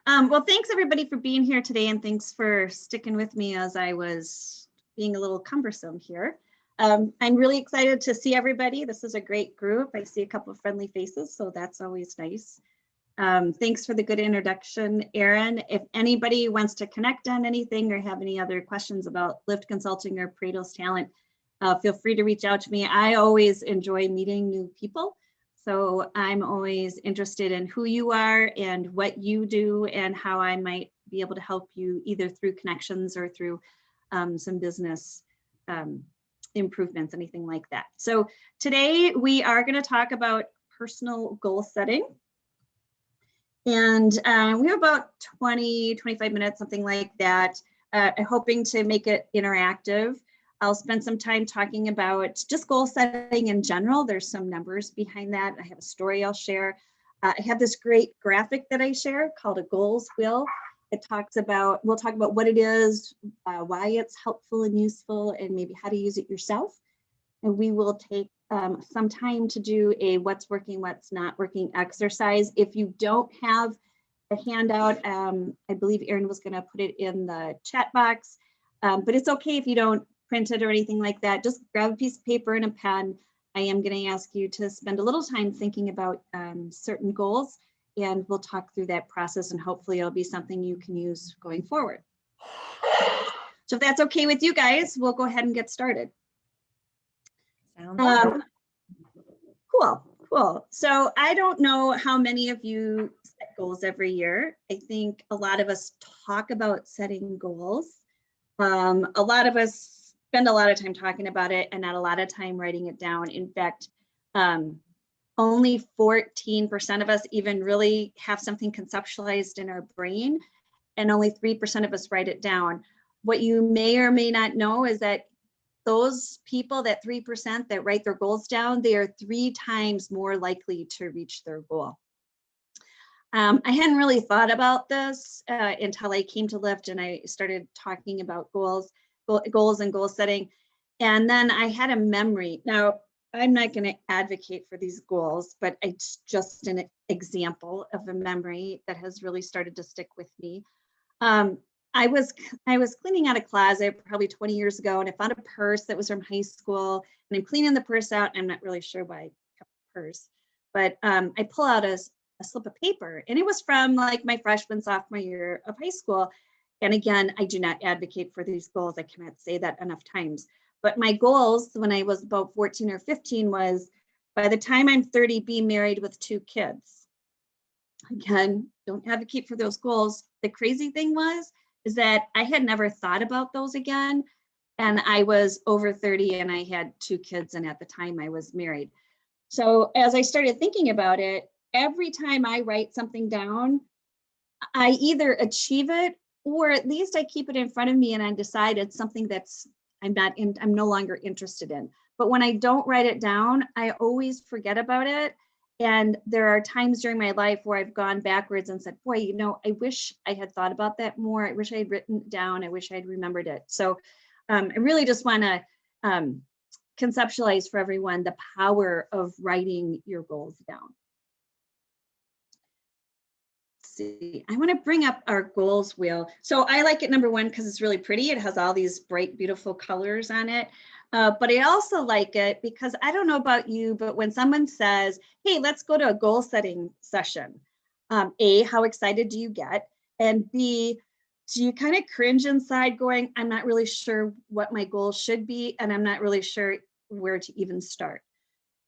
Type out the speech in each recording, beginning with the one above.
Well, thanks everybody for being here today, and thanks for sticking with me as I was being a little cumbersome here. I'm really excited to see everybody. This is a great group. I see a couple of friendly faces, so that's always nice. Thanks for the good introduction, Erin. If anybody wants to connect on anything or have any other questions about Lift Consulting or Pareto's talent, feel free to reach out to me. I always enjoy meeting new people. So I'm always interested in who you are and what you do and how I might be able to help you either through connections or through some business improvements, anything like that. So today we are going to talk about personal goal setting. And we have about 20-25 minutes, something like that, hoping to make it interactive. I'll spend some time talking about just goal setting in general. There's some numbers behind that. I have a story I'll share. I have this great graphic that I share called a goals wheel. We'll talk about what it is, why it's helpful and useful, and maybe how to use it yourself. And we will take some time to do a what's working, what's not working exercise. If you don't have a handout, I believe Erin was going to put it in the chat box, but it's okay if you don't print it or anything like that. Just grab a piece of paper and a pen. I am going to ask you to spend a little time thinking about certain goals, and we'll talk through that process, and hopefully it'll be something you can use going forward. So if that's okay with you guys, we'll go ahead and get started. Cool. So I don't know how many of you set goals every year. I think a lot of us talk about setting goals. A lot of us spend a lot of time talking about it and not a lot of time writing it down. In fact, only 14% of us even really have something conceptualized in our brain, and only 3% of us write it down. What you may or may not know is that those people, that 3% that write their goals down, they are 3 times more likely to reach their goal. I hadn't really thought about this until I came to Lift and I started talking about goals and goal setting. And then I had a memory. Now, I'm not going to advocate for these goals, but it's just an example of a memory that has really started to stick with me. I was cleaning out a closet probably 20 years ago, and I found a purse that was from high school, and I'm cleaning the purse out, and I'm not really sure why I kept the purse, but I pull out a slip of paper, and it was from like my freshman, sophomore year of high school. And again, I do not advocate for these goals. I cannot say that enough times. But my goals when I was about 14 or 15 was, by the time I'm 30, be married with 2 kids. Again, don't advocate for those goals. The crazy thing is that I had never thought about those again. And I was over 30 and I had 2 kids. And at the time I was married. So as I started thinking about it, every time I write something down, I either achieve it or at least I keep it in front of me and I decide it's something that's I'm no longer interested in. But when I don't write it down, I always forget about it. And there are times during my life where I've gone backwards and said, boy, I wish I had thought about that more. I wish I had written it down. I wish I'd remembered it. So I really just want to conceptualize for everyone the power of writing your goals down. See, I want to bring up our goals wheel. So I like it, number one, because it's really pretty. It has all these bright, beautiful colors on it. But I also like it because I don't know about you, but when someone says, hey, let's go to a goal setting session, A, how excited do you get? And B, do you kind of cringe inside going, I'm not really sure what my goals should be, and I'm not really sure where to even start.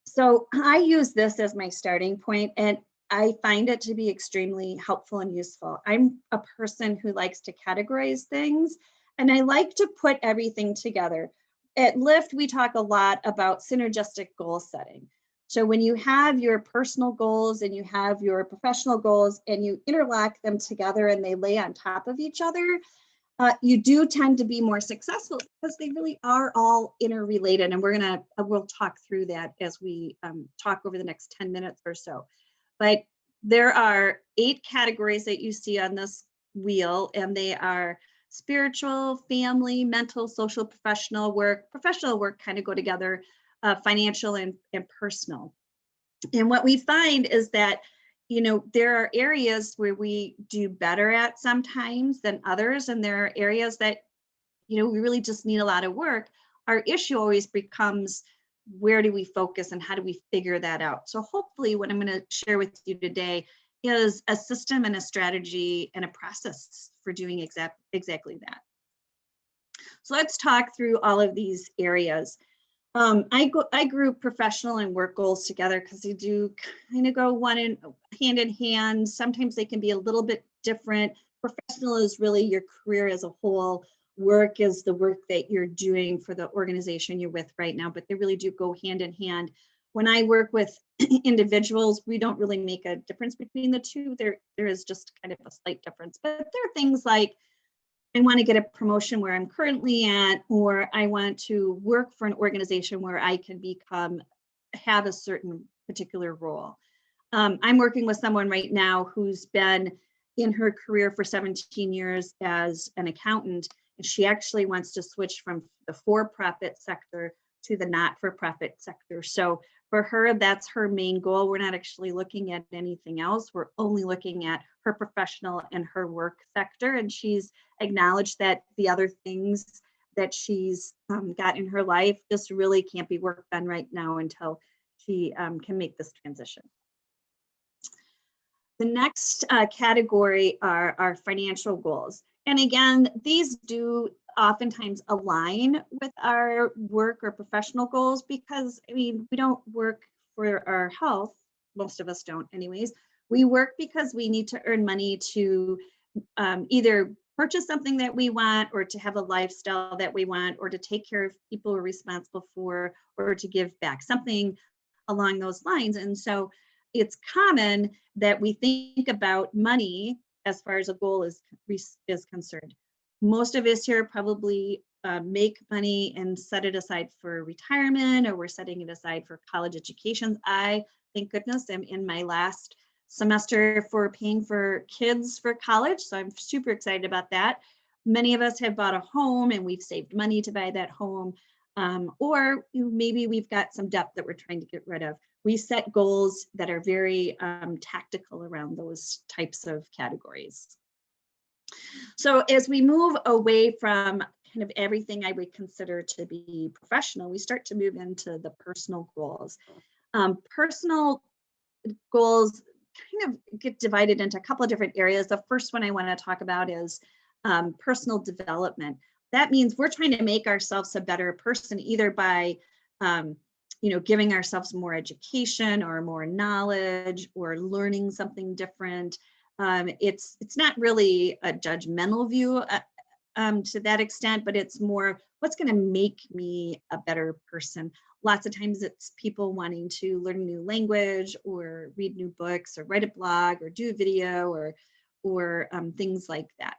So I use this as my starting point, and I find it to be extremely helpful and useful. I'm a person who likes to categorize things, and I like to put everything together. At Lift, we talk a lot about synergistic goal setting. So when you have your personal goals and you have your professional goals and you interlock them together and they lay on top of each other, you do tend to be more successful because they really are all interrelated. And we'll talk through that as we talk over the next 10 minutes or so. But there are 8 categories that you see on this wheel, and they are spiritual, family, mental, social, professional work. Professional work kind of go together, financial and personal. And what we find is that there are areas where we do better at sometimes than others, and there are areas that, we really just need a lot of work. Our issue always becomes, where do we focus and how do we figure that out? So hopefully what I'm going to share with you today is a system and a strategy and a process for doing exactly that. So let's talk through all of these areas. I group professional and work goals together because they do kind of go hand in hand. Sometimes they can be a little bit different. Professional is really your career as a whole. Work is the work that you're doing for the organization you're with right now, but they really do go hand in hand. When I work with individuals, we don't really make a difference between the two. There is just kind of a slight difference, but there are things like, I want to get a promotion where I'm currently at, or I want to work for an organization where I can have a certain particular role. I'm working with someone right now who's been in her career for 17 years as an accountant, and she actually wants to switch from the for-profit sector to the not-for-profit sector. So for her, that's her main goal. We're not actually looking at anything else. We're only looking at her professional and her work sector. And she's acknowledged that the other things that she's got in her life just really can't be worked on right now until she can make this transition. The next category are our financial goals. And again, these do oftentimes align with our work or professional goals because, we don't work for our health. Most of us don't anyways. We work because we need to earn money to either purchase something that we want, or to have a lifestyle that we want, or to take care of people we're responsible for, or to give back, something along those lines. And so it's common that we think about money as far as a goal is concerned. Most of us here probably make money and set it aside for retirement, or we're setting it aside for college education. I, thank goodness, am in my last semester for paying for kids for college, so I'm super excited about that. Many of us have bought a home and we've saved money to buy that home, or maybe we've got some debt that we're trying to get rid of. We set goals that are very tactical around those types of categories. So as we move away from kind of everything I would consider to be professional, we start to move into the personal goals. Personal goals kind of get divided into a couple of different areas. The first one I want to talk about is personal development. That means we're trying to make ourselves a better person, either by giving ourselves more education or more knowledge, or learning something different. It's not really a judgmental view to that extent, but it's more, what's going to make me a better person? Lots of times it's people wanting to learn a new language, or read new books, or write a blog, or do a video, or things like that.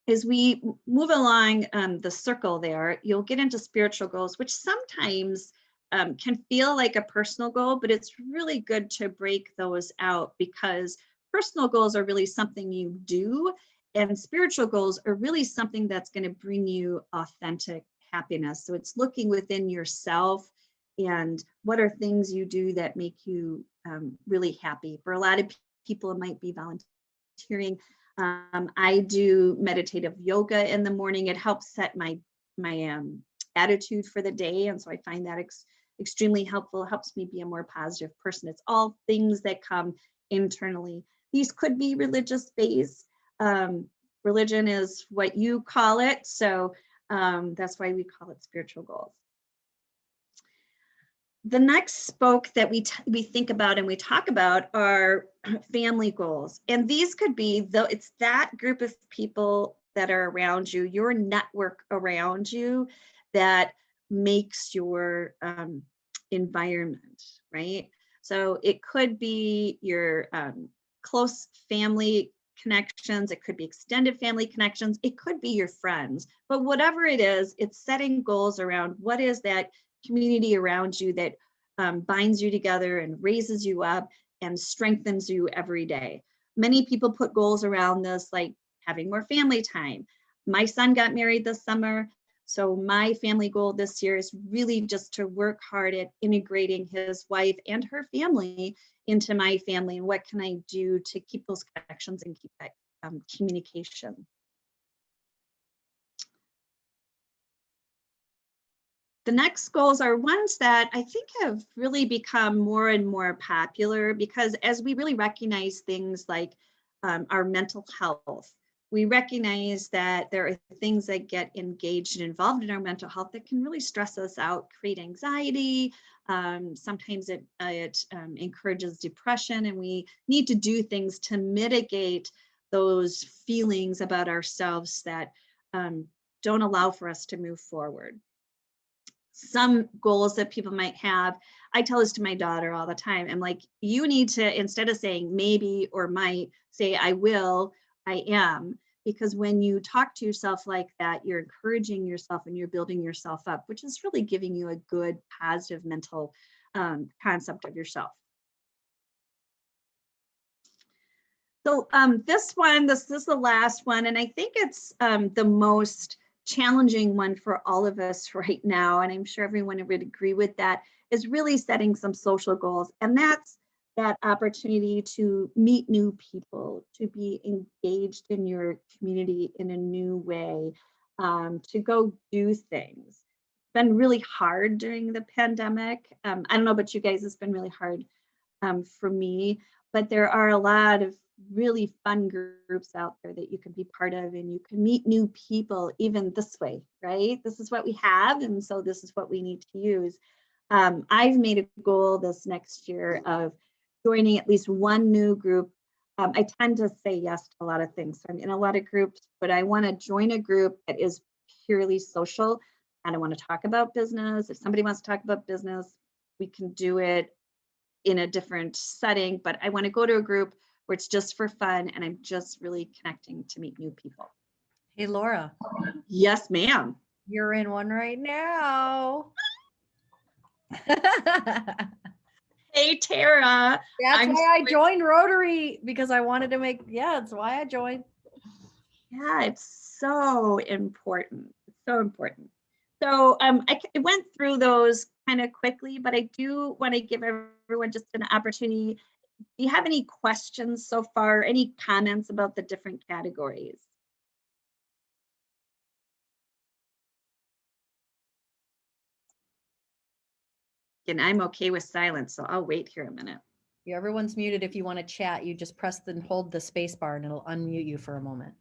As we move along the circle there, you'll get into spiritual goals, which sometimes can feel like a personal goal, but it's really good to break those out, because personal goals are really something you do, and spiritual goals are really something that's going to bring you authentic happiness. So it's looking within yourself, and what are things you do that make you really happy. For a lot of people, it might be volunteering. I do meditative yoga in the morning. It helps set my attitude for the day, and so I find that extremely helpful. It helps me be a more positive person. It's all things that come internally. These could be religious based. Religion is what you call it, so that's why we call it spiritual goals. The next spoke that we think about and we talk about are family goals. And these could be, though, it's that group of people that are around you, your network around you, that makes your environment, right? So it could be your close family connections, it could be extended family connections, it could be your friends, but whatever it is, it's setting goals around what is that community around you that binds you together and raises you up and strengthens you every day. Many people put goals around this, like having more family time. My son got married this summer, so my family goal this year is really just to work hard at integrating his wife and her family into my family, and what can I do to keep those connections and keep that communication. The next goals are ones that I think have really become more and more popular, because as we really recognize things like our mental health, we recognize that there are things that get engaged and involved in our mental health that can really stress us out, create anxiety. Sometimes it encourages depression, and we need to do things to mitigate those feelings about ourselves that don't allow for us to move forward. Some goals that people might have, I tell this to my daughter all the time. I'm like, you need to, instead of saying maybe or might, say I will, I am. Because when you talk to yourself like that, you're encouraging yourself and you're building yourself up, which is really giving you a good, positive mental concept of yourself. So this is the last one, and I think it's the most challenging one for all of us right now, and I'm sure everyone would agree with that, is really setting some social goals. And that's that opportunity to meet new people, to be engaged in your community in a new way, to go do things. It's been really hard during the pandemic. I don't know about you guys, it's been really hard for me, but there are a lot of really fun groups out there that you can be part of, and you can meet new people even this way, right? This is what we have, and so this is what we need to use. I've made a goal this next year of joining at least one new group. I tend to say yes to a lot of things. So I'm in a lot of groups, but I want to join a group that is purely social. I don't want to talk about business. If somebody wants to talk about business, we can do it in a different setting, but I want to go to a group where it's just for fun and I'm just really connecting to meet new people. Hey, Laura. Yes, ma'am. You're in one right now. Hey, Tara. That's why I joined Rotary, because I wanted to make, that's why I joined. Yeah, it's so important. It's so important. So I went through those kind of quickly, but I do want to give everyone just an opportunity. Do you have any questions so far? Any comments about the different categories? And I'm okay with silence, so I'll wait here a minute. Yeah, everyone's muted. If you want to chat, you just press and hold the space bar and it'll unmute you for a moment.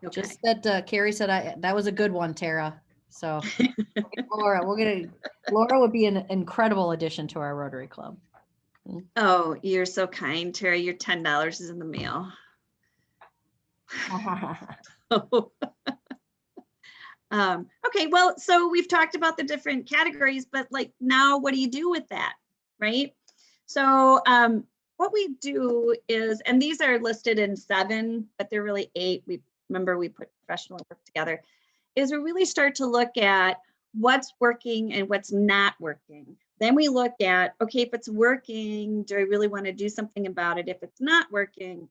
Okay. Just that Carrie said that was a good one, Tara. So Laura, Laura would be an incredible addition to our Rotary Club. Oh, you're so kind, Tara. Your $10 is in the mail. Okay, well, so we've talked about the different categories, but like now what do you do with that, right? So what we do is, and these are listed in 7, but they're really 8. We put professional work together, is we really start to look at what's working and what's not working. Then we look at, okay, if it's working, do I really want to do something about it? If it's not working,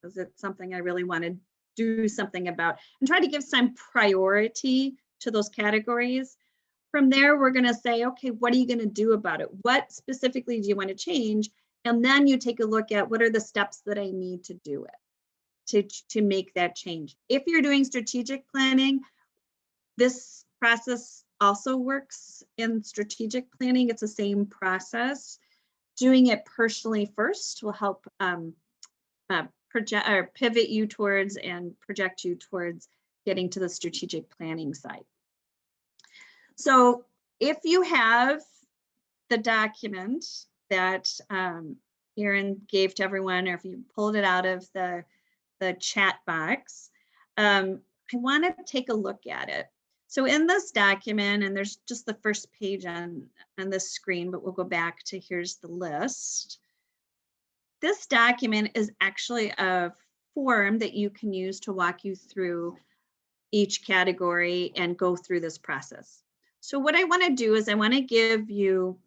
is it something I really want to do something about? And try to give some priority to those categories. From there, we're going to say, okay, what are you going to do about it? What specifically do you want to change? And then you take a look at what are the steps that I need to do it to make that change. If you're doing strategic planning, this process also works in strategic planning. It's the same process. Doing it personally first will help project or pivot you towards and project you towards getting to the strategic planning side. So if you have the document that Erin gave to everyone, or if you pulled it out of the chat box, I want to take a look at it. So in this document, and there's just the first page on this screen, but we'll go back to here's the list. This document is actually a form that you can use to walk you through each category and go through this process. So what I want to do is I want to give you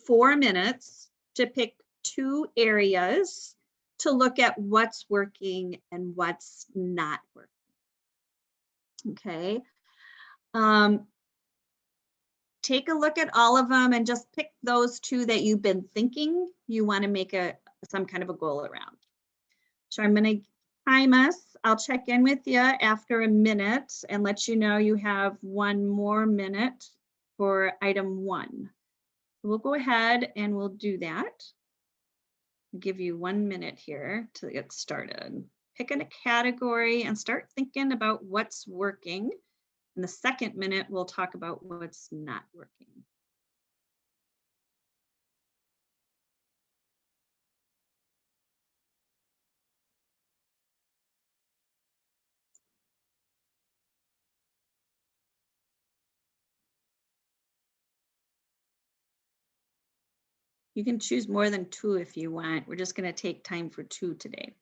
4 minutes to pick 2 areas to look at what's working and what's not working. Okay. take a look at all of them and just pick those two that you've been thinking you want to make some kind of a goal around. So I'm going to time us. I'll check in with you after a minute and let you know you have 1 more minute for item 1. We'll go ahead and we'll do that. I'll give you 1 minute here to get started. Pick in a category and start thinking about what's working. In the second minute, we'll talk about what's not working. You can choose more than 2 if you want. We're just going to take time for 2 today.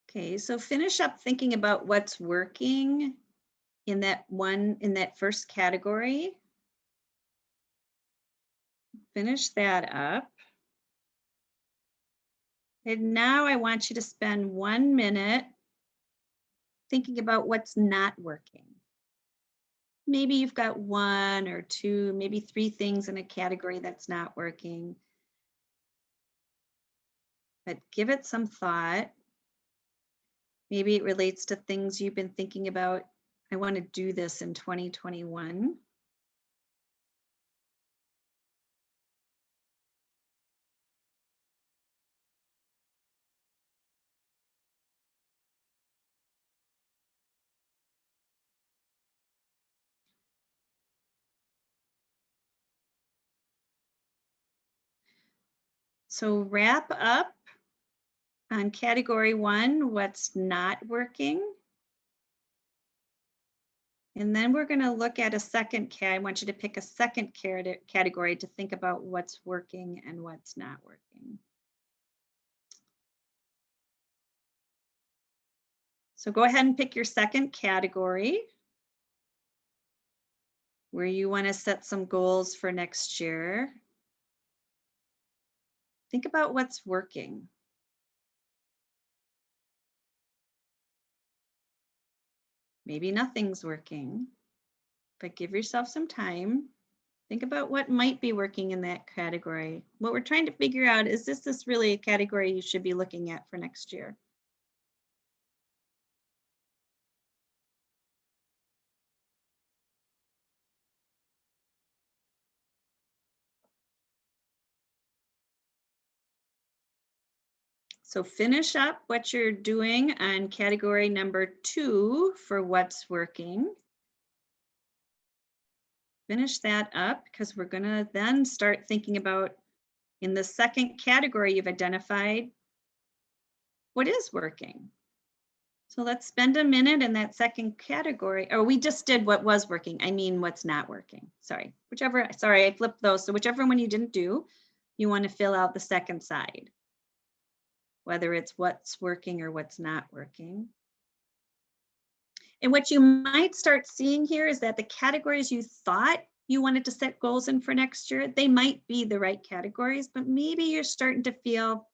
Okay, so finish up thinking about what's working in that first category. Finish that up. And now I want you to spend 1 minute thinking about what's not working. Maybe you've got 1 or 2, maybe 3 things in a category that's not working. But give it some thought. Maybe it relates to things you've been thinking about. I want to do this in 2021. So wrap up on category 1, what's not working. And then we're going to look at a second I want you to pick a second category to think about what's working and what's not working. So go ahead and pick your second category where you want to set some goals for next year. Think about what's working. Maybe nothing's working, but give yourself some time. Think about what might be working in that category. What we're trying to figure out is this really a category you should be looking at for next year? So finish up what you're doing on category number 2 for what's working. Finish that up because we're going to then start thinking about in the second category you've identified what is working. So let's spend a minute in that second category. Or we just did what was working. I mean, what's not working. Sorry, I flipped those. So whichever one you didn't do, you want to fill out the second side, whether it's what's working or what's not working. And what you might start seeing here is that the categories you thought you wanted to set goals in for next year, they might be the right categories, but maybe you're starting to feel,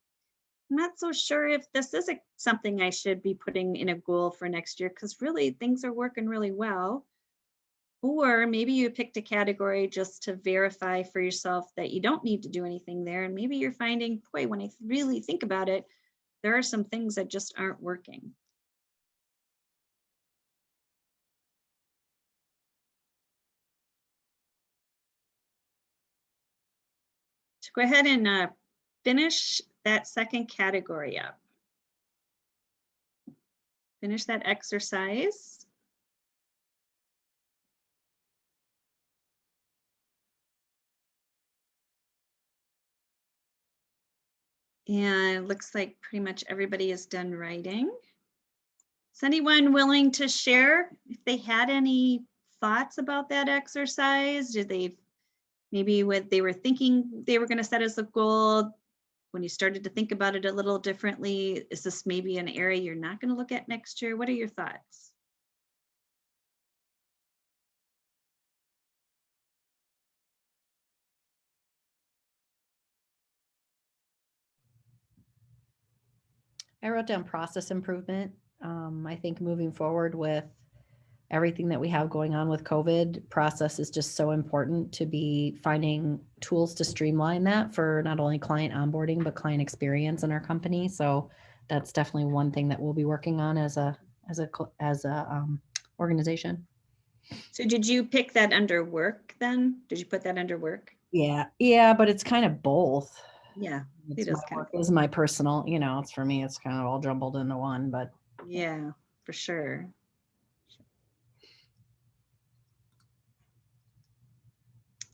I'm not so sure if this is something I should be putting in a goal for next year because really things are working really well. Or maybe you picked a category just to verify for yourself that you don't need to do anything there. And maybe you're finding, boy, when I really think about it, there are some things that just aren't working. So go ahead and finish that second category up. Finish that exercise. And it looks like pretty much everybody is done writing. Is anyone willing to share if they had any thoughts about that exercise? Did they maybe what they were thinking they were going to set as a goal? When you started to think about it a little differently, is this maybe an area you're not going to look at next year? What are your thoughts? I wrote down process improvement. I think moving forward with everything that we have going on with COVID, process is just so important to be finding tools to streamline that for not only client onboarding, but client experience in our company. So that's definitely one thing that we'll be working on as a organization. So did you pick that under work then? Did you put that under work? Yeah, but it's kind of both. Yeah, It's my work is my personal, it's for me, it's kind of all jumbled into one, but yeah, for sure.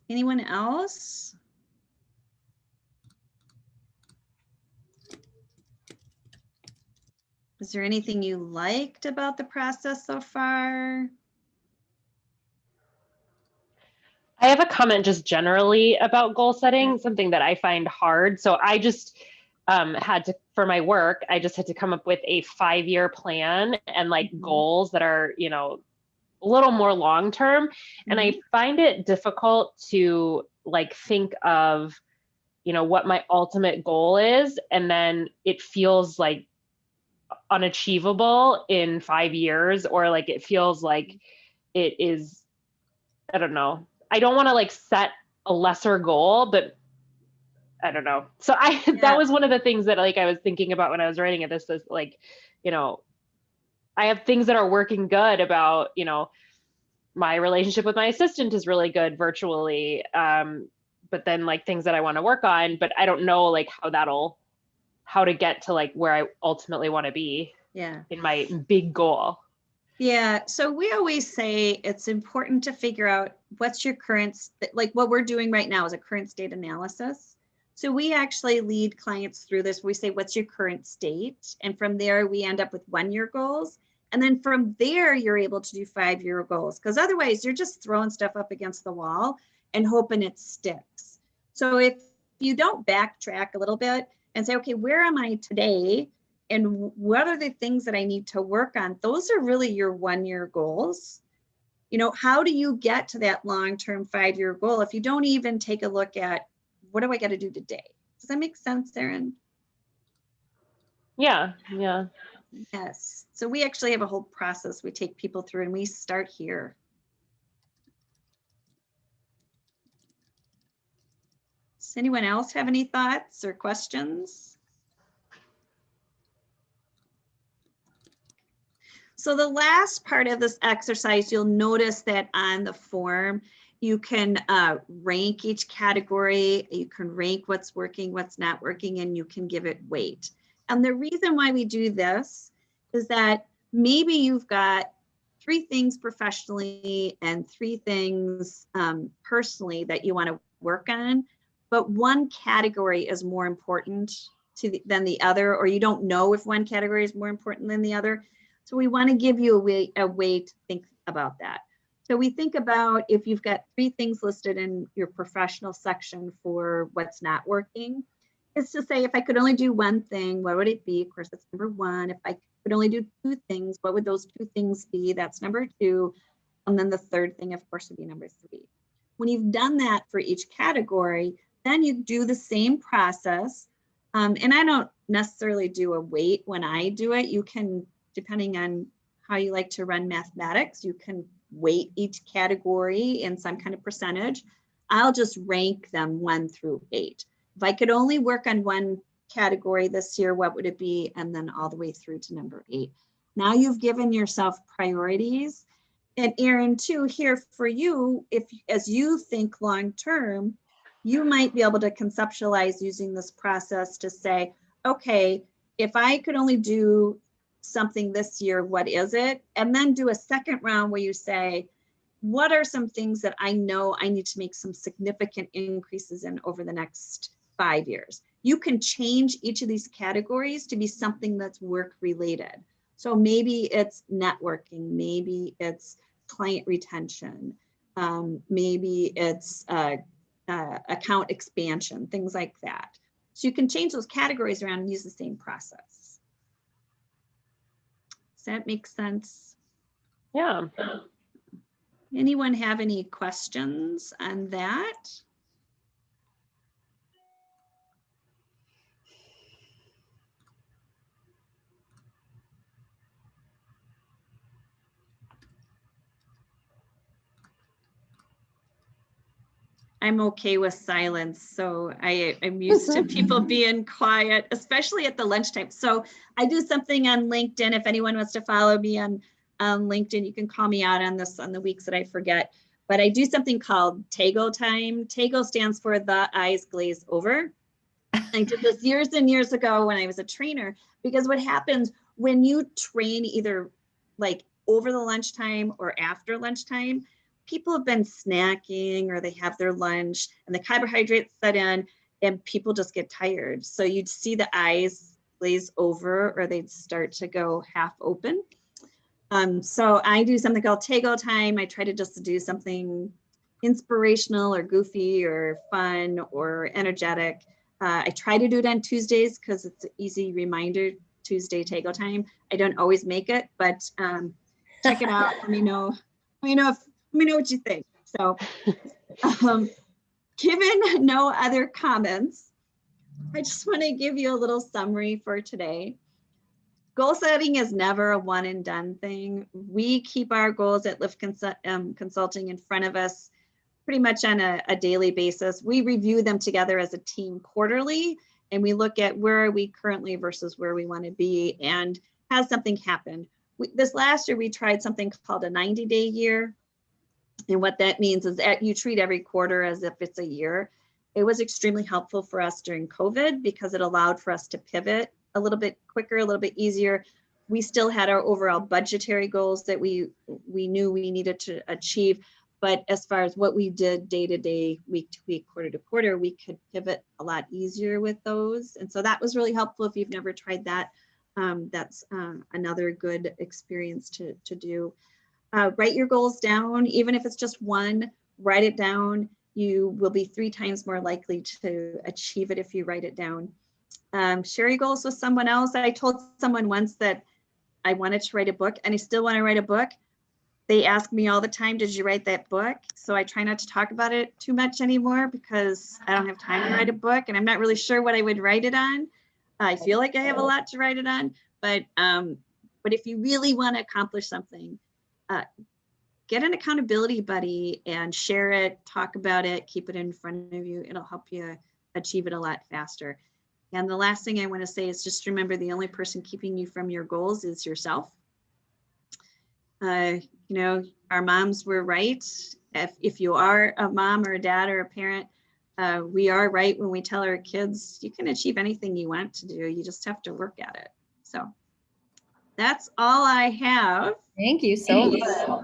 Anyone else? Is there anything you liked about the process so far? I have a comment just generally about goal setting, something that I find hard. So I just had to, for my work, I just had to come up with a 5-year plan and like goals that are, a little more long-term. And I find it difficult to like think of, what my ultimate goal is. And then it feels like unachievable in 5 years, or like it feels like it is, I don't know. I don't want to like set a lesser goal, but I don't know. So that was one of the things that like I was thinking about when I was writing it. This is like, I have things that are working good about, my relationship with my assistant is really good virtually. But then like things that I want to work on, but I don't know like how to get to like where I ultimately want to be in my big goal. Yeah, so we always say it's important to figure out what's your current, like what we're doing right now is a current state analysis. So we actually lead clients through this. We say, what's your current state? And from there, we end up with 1-year goals. And then from there, you're able to do 5-year goals, because otherwise you're just throwing stuff up against the wall and hoping it sticks. So if you don't backtrack a little bit and say, okay, where am I today? And what are the things that I need to work on? Those are really your 1-year goals. How do you get to that long-term 5-year goal if you don't even take a look at what do I got to do today? Does that make sense, Erin? Yeah. Yes. So we actually have a whole process we take people through, and we start here. Does anyone else have any thoughts or questions? So the last part of this exercise, you'll notice that on the form, you can rank each category. You can rank what's working, what's not working, and you can give it weight. And the reason why we do this is that maybe you've got 3 things professionally and 3 things personally that you want to work on, but one category is more important than the other, or you don't know if one category is more important than the other. So we want to give you a way to think about that. So we think about if you've got 3 things listed in your professional section for what's not working, it's to say, if I could only do one thing, what would it be? Of course, that's number 1. If I could only do 2 things, what would those 2 things be? That's number 2. And then the third thing, of course, would be number 3. When you've done that for each category, then you do the same process. And I don't necessarily do a weight when I do it. You can, depending on how you like to run mathematics, you can weight each category in some kind of percentage. I'll just rank them 1 through 8. If I could only work on one category this year, what would it be? And then all the way through to number 8. Now you've given yourself priorities. And Erin, too, here for you, if as you think long-term, you might be able to conceptualize using this process to say, okay, if I could only do something this year, what is it? And then do a second round where you say, what are some things that I know I need to make some significant increases in over the next 5 years? You can change each of these categories to be something that's work related. So maybe it's networking, maybe it's client retention, maybe it's account expansion, things like that. So you can change those categories around and use the same process. Does that make sense? Yeah. Anyone have any questions on that? I'm okay with silence. So I'm used to people being quiet, especially at the lunchtime. So I do something on LinkedIn. If anyone wants to follow me on LinkedIn, you can call me out on this on the weeks that I forget. But I do something called Tago time. Tago stands for the eyes glaze over. I did this years and years ago when I was a trainer, because what happens when you train either like over the lunchtime or after lunchtime, people have been snacking or they have their lunch and the carbohydrates set in and people just get tired. So you'd see the eyes glaze over or they'd start to go half open. So I do something called Tago time. I try to just do something inspirational or goofy or fun or energetic. I try to do it on Tuesdays because it's an easy reminder, Tuesday Tago time. I don't always make it, but check it out. Let me know what you think. So given no other comments, I just want to give you a little summary for today. Goal setting is never a one and done thing. We keep our goals at Lift Consulting in front of us pretty much on a daily basis. We review them together as a team quarterly, and we look at where are we currently versus where we want to be, and has something happened. This last year, we tried something called a 90-day year. And what that means is that you treat every quarter as if it's a year. It was extremely helpful for us during COVID because it allowed for us to pivot a little bit quicker, a little bit easier. We still had our overall budgetary goals that we knew we needed to achieve. But as far as what we did day to day, week to week, quarter to quarter, we could pivot a lot easier with those. And so that was really helpful. If you've never tried that, that's another good experience to do. Write your goals down, even if it's just one, write it down. You will be 3 times more likely to achieve it if you write it down. Share your goals with someone else. I told someone once that I wanted to write a book, and I still want to write a book. They ask me all the time, did you write that book? So I try not to talk about it too much anymore because I don't have time to write a book, and I'm not really sure what I would write it on. I feel like I have a lot to write it on, but if you really want to accomplish something, get an accountability buddy and share it, talk about it, keep it in front of you. It'll help you achieve it a lot faster. And the last thing I want to say is just remember the only person keeping you from your goals is yourself. You know, our moms were right. If you are a mom or a dad or a parent, we are right when we tell our kids you can achieve anything you want to do. You just have to work at it. So that's all I have. Thank you so much.